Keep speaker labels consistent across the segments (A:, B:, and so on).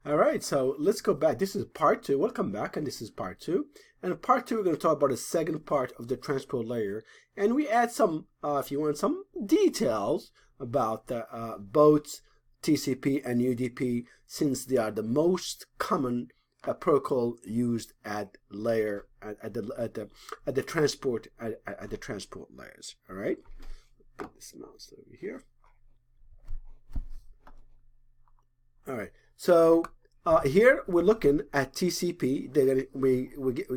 A: All right, so let's go back. This is part two. Welcome back, and this is part two. And in part two, we're going to talk about the second part of the transport layer, and we add some, if you want, some details about both TCP and UDP, since they are the most common protocol used at layer at the transport layers. All right, put this mouse over here. All right, so here we're looking at TCP. They're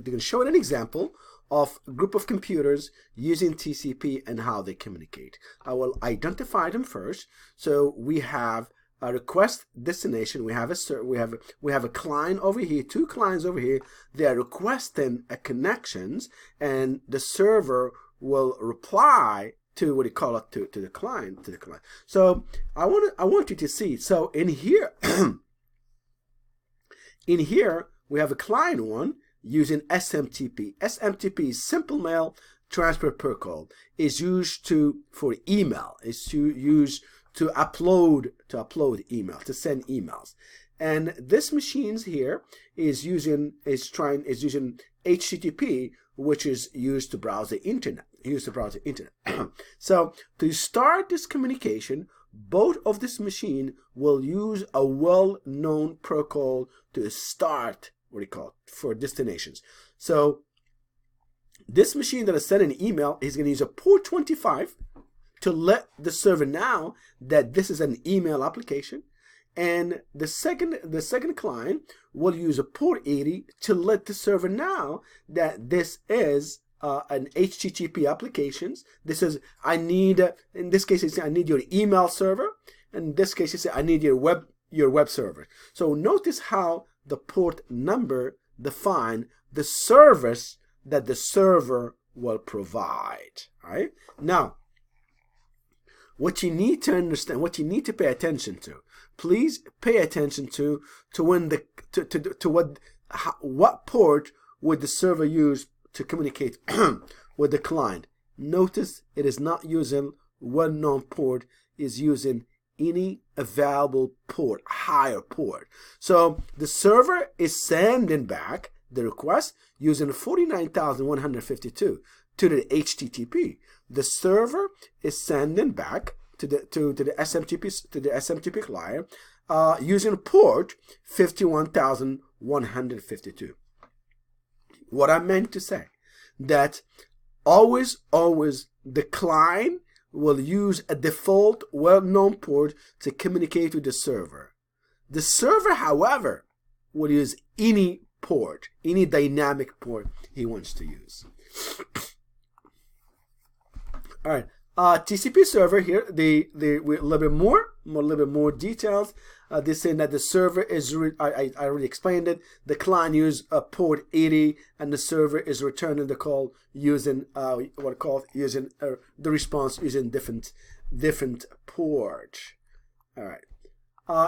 A: gonna show an example of a group of computers using TCP and how they communicate. I will identify them first. So we have a request destination. We have a client over here, two clients over here. They are requesting a connections, and the server will reply to what you call it to the client. So I want you to see. So in here in here we have a client one using SMTP. SMTP is Simple Mail Transfer Protocol. Is used for email. It's used to upload email, to send emails. And this machines here is using HTTP, which is used to browse the internet. So to start this communication, both of this machine will use a well-known protocol to start for destinations. So this machine that is sending an email is going to use a port 25 to let the server know that this is an email application, and the second client will use a port 80 to let the server know that this is an HTTP applications. This is in this case it's I need your email server. In this case it's I need your web server. So notice how the port number define the service that the server will provide. All right, now what you need to understand, what you need to pay attention to, please pay attention to what port would the server use to communicate with the client. Notice it is not using well-known port, is using any available port, higher port. So the server is sending back the request using 49,152 to the HTTP. The server is sending back to the SMTP client using port 51,152. What I meant to say, that always the client will use a default well-known port to communicate with the server. The server, however, will use any port, any dynamic port he wants to use. All right, TCP server here. With a little bit more details. They're saying that the server is I already explained it. The client use a port 80, and the server is returning the call using the response using different port. All right.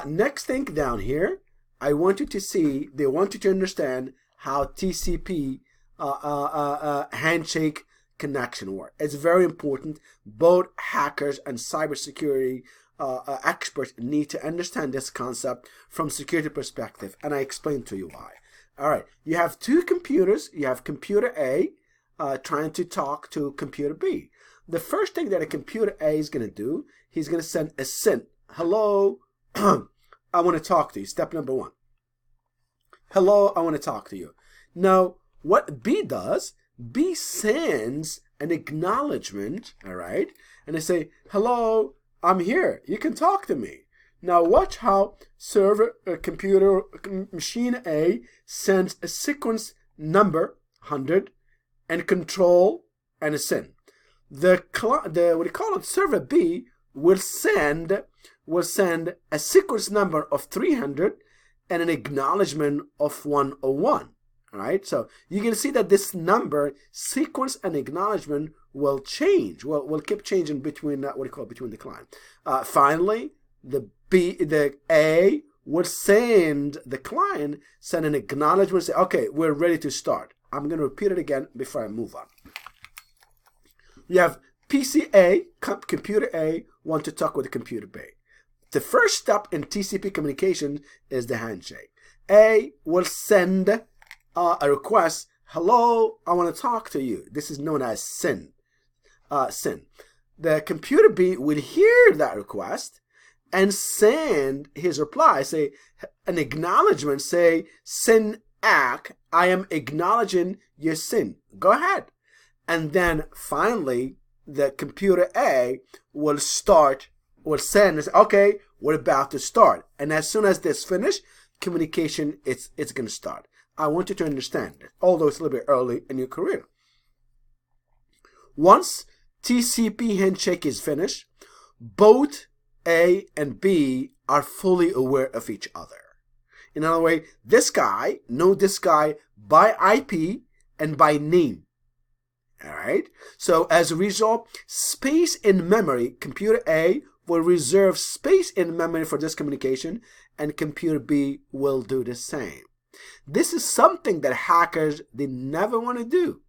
A: Next thing down here, I want you to see. They want you to understand how TCP handshake connection work. It's very important. Both hackers and cybersecurity experts need to understand this concept from security perspective, and I explain to you why. All right, you have two computers. You have computer A trying to talk to computer B. The first thing that a computer A is going to do, he's going to send a SYN. Hello, I want to talk to you. Step number one. Hello, I want to talk to you. Now, what B does, B sends an acknowledgement, all right? And they say, hello, I'm here. You can talk to me. Now watch how machine A sends a sequence number, 100, and control, and a SYN. Server B will send a sequence number of 300 and an acknowledgement of 101. All right, so you can see that this number, sequence and acknowledgement, will change. Will keep changing between between the client. Finally, the A will send the client an acknowledgement. Say, okay, we're ready to start. I'm going to repeat it again before I move on. You have PC A, computer A, want to talk with the computer B. the first step in TCP communication is the handshake. A will send a request. Hello, I want to talk to you. This is known as SYN. The computer B will hear that request and send his reply, say an acknowledgement, say SYN ACK, I am acknowledging your SYN. Go ahead. And then finally, the computer A will send and say, okay, we're about to start. And as soon as this finished, communication, it's going to start. I want you to understand that, although it's a little bit early in your career. Once TCP handshake is finished, both A and B are fully aware of each other. In other words, this guy knows this guy by IP and by name. All right. So as a result, space in memory, computer A will reserve space in memory for this communication, and computer B will do the same. This is something that hackers, they never want to do.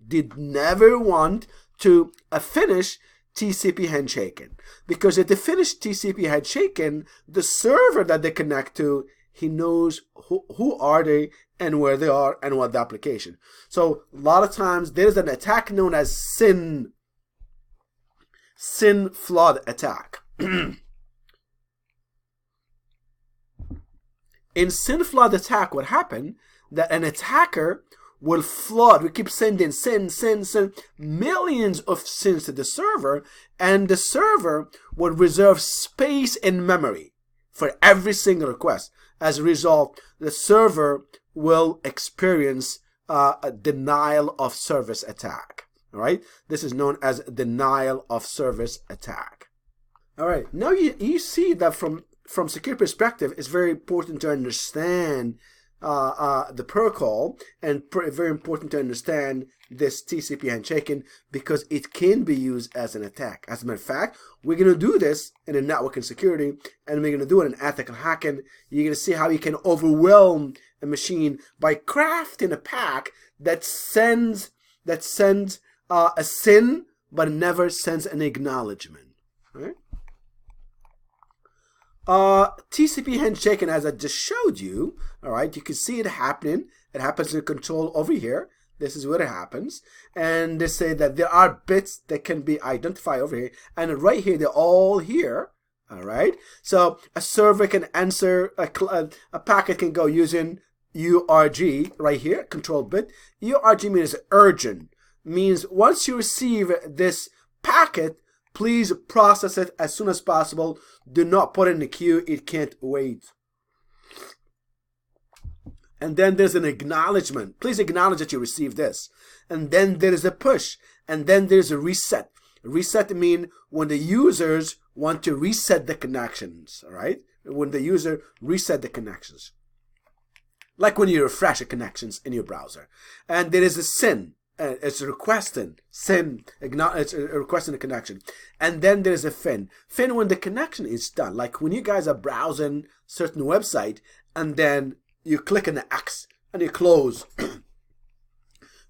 A: They never want to finish TCP handshaking, because if they finish TCP handshaking, the server that they connect to, he knows who are they and where they are and what the application. So a lot of times there is an attack known as SYN flood attack. In SYN flood attack, what happened, that an attacker will flood, we keep sending SYN, millions of SYNs to the server, and the server will reserve space in memory for every single request. As a result, the server will experience a denial of service attack. All right, this is known as denial of service attack. All right, now you see that from security perspective, it's very important to understand the protocol, and very important to understand this TCP handshaking, because it can be used as an attack. As a matter of fact, we're going to do this in a networking security, and we're going to do it in ethical hacking. You're going to see how you can overwhelm a machine by crafting a pack that sends a SYN but never sends an acknowledgement. All right? TCP handshaking, as I just showed you, all right, you can see it happening. It happens in control over here. This is where it happens. And they say that there are bits that can be identified over here. And right here, they're all here. All right. So a server can answer, a packet can go using URG right here, control bit. URG means urgent. Means once you receive this packet, please process it as soon as possible. Do not put it in the queue. It can't wait. And then there's an acknowledgement. Please acknowledge that you received this. And then there is a push. And then there's a reset. Reset means when the users want to reset the connections. All right? When the user reset the connections. Like when you refresh the connections in your browser. And there is a SYN. It's requesting SYN, it's requesting a connection. And then there's a FIN. FIN when the connection is done. Like when you guys are browsing certain website and then you click on the X and you close.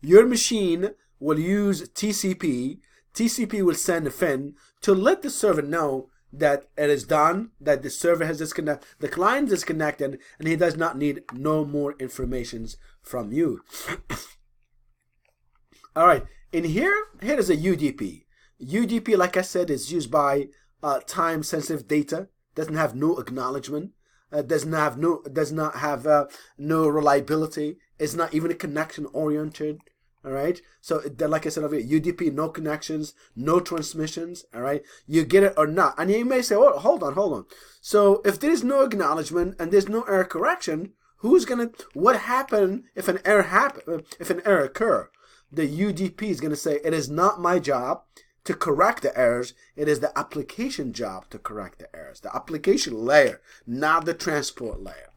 A: Your machine will use TCP. TCP will send a FIN to let the server know that it is done, that the server has disconnected, the client is disconnected, and he does not need no more information from you. All right, in here is a UDP. UDP, like I said, is used by time-sensitive data. Doesn't have no acknowledgement. Does not have no reliability. It's not even a connection oriented. All right. So like I said over here, UDP, no connections, no transmissions. All right. You get it or not. And you may say, oh, hold on. So if there is no acknowledgement and there's no error correction, what happened if an error occur? The UDP is going to say, it is not my job to correct the errors. It is the application job to correct the errors. The application layer, not the transport layer.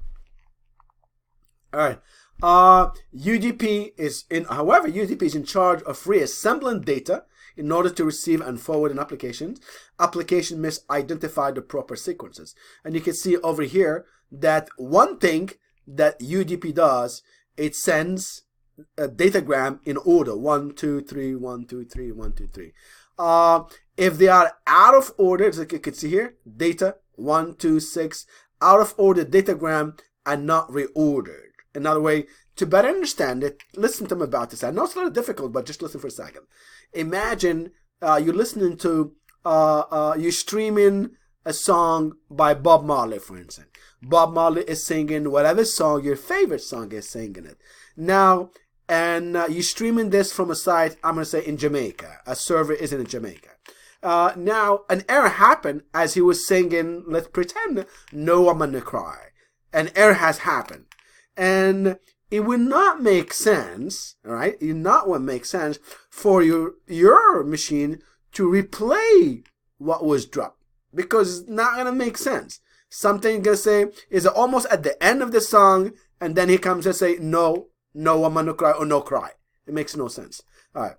A: All right. UDP is in charge of reassembling data in order to receive and forward an application. Application must identify the proper sequences. And you can see over here that one thing that UDP does, it sends a datagram in order 1 2 3 1 2 3 1 2 3. If they are out of order, as you can see here, data 126 out of order datagram and not reordered. Another way to better understand it, listen to me about this. I know it's a little difficult, but just listen for a second. Imagine you're listening to, you're streaming a song by Bob Marley, for instance. Bob Marley is singing whatever song your favorite song is, singing it. Now, and you're streaming this from a site, I'm going to say in Jamaica. A server is in Jamaica. Now, an error happened as he was singing, let's pretend, No I'm Gonna Cry. An error has happened. And it would not make sense, all right? It not would make sense for your machine to replay what was dropped, because it's not going to make sense. Something going to say is almost at the end of the song, and then he comes and say, no, I'm gonna cry, or no cry. It makes no sense. All right.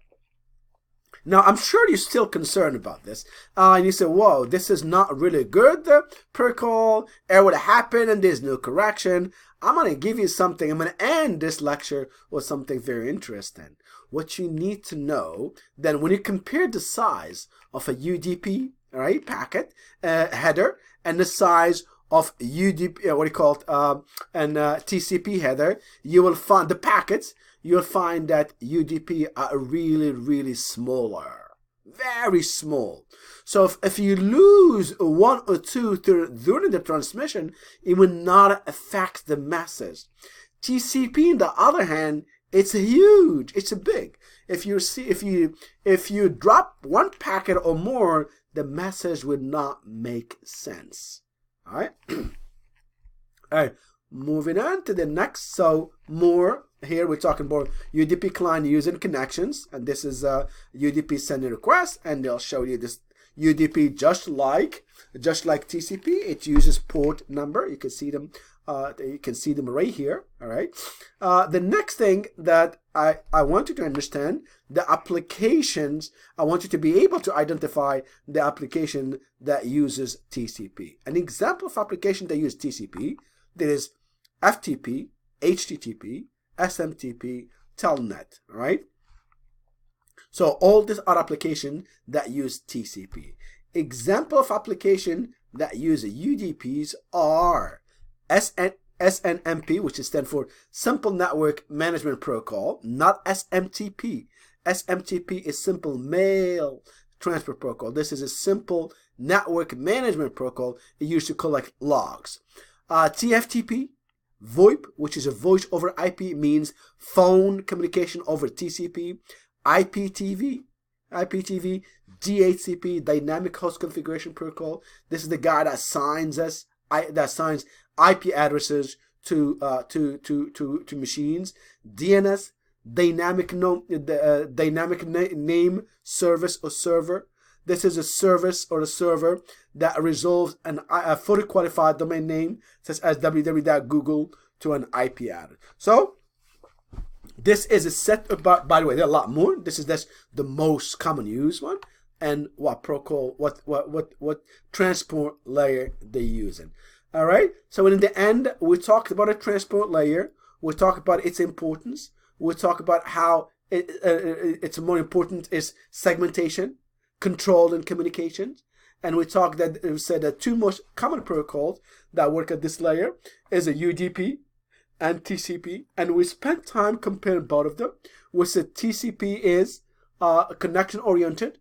A: Now, I'm sure you're still concerned about this. And you say, whoa, this is not really good, protocol. Error would happen and there's no correction. I'm going to give you something. I'm going to end this lecture with something very interesting. What you need to know, then when you compare the size of a UDP, all right, packet, header, and the size of UDP, what do you call it, and TCP header, you will find the packets, you'll find that UDP are really, really smaller, very small. So if you lose one or two during the transmission, it will not affect the message. TCP, on the other hand, it's huge, it's big. If you drop one packet or more, the message would not make sense. All right. All right. Moving on to the next. So more here we're talking about UDP client using connections, and this is UDP sending request, and they'll show you this UDP just like TCP. It uses port number. You can see them. You can see them right here. All right. The next thing that I want you to understand, the applications. I want you to be able to identify the application that uses TCP. An example of application that use TCP, there is FTP, HTTP, SMTP, Telnet. All right. So all these are applications that use TCP. Example of application that use UDPs are SNMP, which stands for Simple Network Management Protocol, not SMTP. SMTP is Simple Mail Transfer Protocol. This is a simple network management protocol. It used to collect logs. TFTP, VoIP, which is a voice over IP, means phone communication over TCP. IPTV, DHCP, Dynamic Host Configuration Protocol. This is the guy that assigns IP addresses to machines. DNS, Dynamic Name Service or Server. This is a service or a server that resolves a fully qualified domain name, such as www.google, to an IP address. So this is a set of, by the way, there are a lot more. This is just the most common used one, and what protocol, what transport layer they're using. All right. So in the end, we talked about a transport layer. We talked about its importance. We talked about how it's more important is segmentation, control, and communications. And we said that two most common protocols that work at this layer is a UDP and TCP, and we spent time comparing both of them. We said TCP is connection oriented,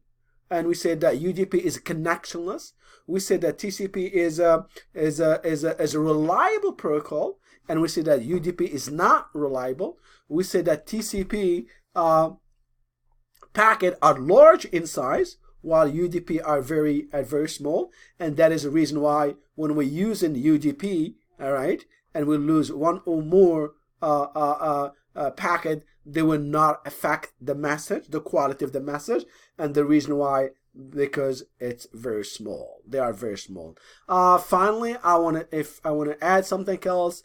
A: and we said that UDP is connectionless. We said that TCP is a reliable protocol, and we said that UDP is not reliable. We said that TCP packet are large in size, while UDP are very small, and that is the reason why when we're using UDP, all right, and we lose one or more packet, they will not affect the message, the quality of the message, and the reason why, because it's very small. They are very small. Finally, I want to add something else.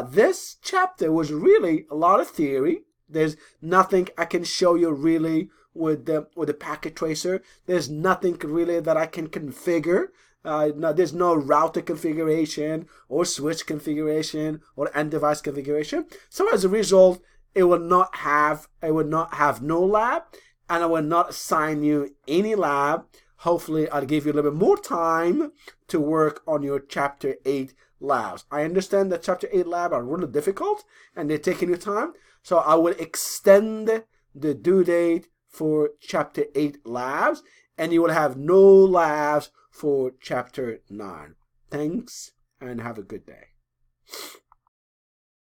A: This chapter was really a lot of theory. There's nothing I can show you really with the packet tracer. There's nothing really that I can configure. There's no router configuration or switch configuration or end device configuration. So as a result, it will not have no lab, and I will not assign you any lab hopefully I'll give you a little bit more time to work on your Chapter 8 labs. I understand that Chapter 8 lab are really difficult and they're taking your time, so I will extend the due date for Chapter 8 labs, and you will have no labs for Chapter 9. Thanks, and have a good day.